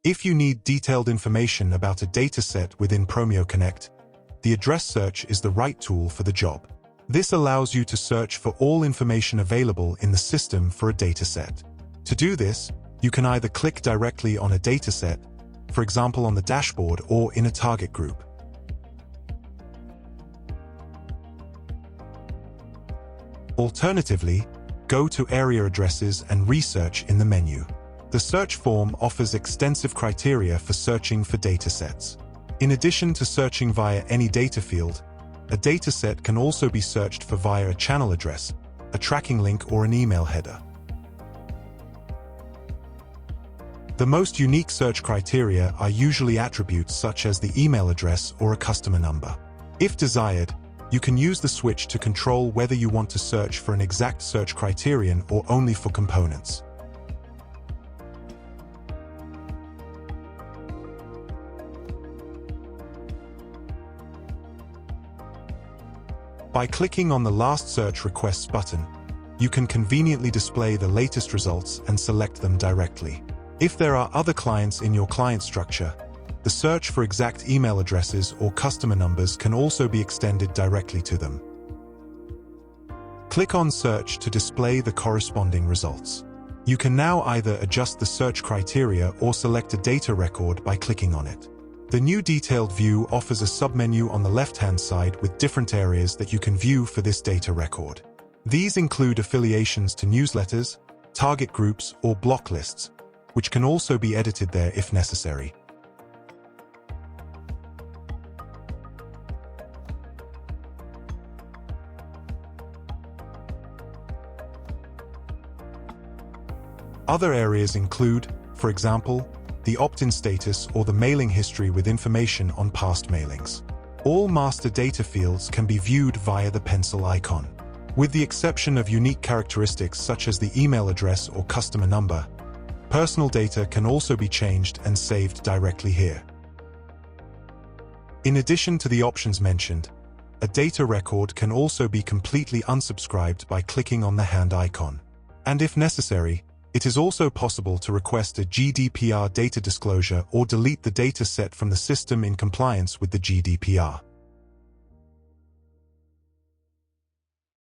If you need detailed information about a dataset within promio.connect, the address search is the right tool for the job. This allows you to search for all information available in the system for a dataset. To do this, you can either click directly on a dataset, for example on the dashboard or in a target group. Alternatively, go to area addresses and research in the menu. The search form offers extensive criteria for searching for datasets. In addition to searching via any data field, a dataset can also be searched for via a channel address, a tracking link, or an email header. The most unique search criteria are usually attributes such as the email address or a customer number. If desired, you can use the switch to control whether you want to search for an exact search criterion or only for components. By clicking on the Last Search Requests button, you can conveniently display the latest results and select them directly. If there are other clients in your client structure, the search for exact email addresses or customer numbers can also be extended directly to them. Click on Search to display the corresponding results. You can now either adjust the search criteria or select a data record by clicking on it. The new detailed view offers a submenu on the left-hand side with different areas that you can view for this data record. These include affiliations to newsletters, target groups, or block lists, which can also be edited there if necessary. Other areas include, for example, the opt-in status or the mailing history with information on past mailings. All master data fields can be viewed via the pencil icon. With the exception of unique characteristics such as the email address or customer number, personal data can also be changed and saved directly here. In addition to the options mentioned, a data record can also be completely unsubscribed by clicking on the hand icon. And if necessary, it is also possible to request a GDPR data disclosure or delete the data set from the system in compliance with the GDPR.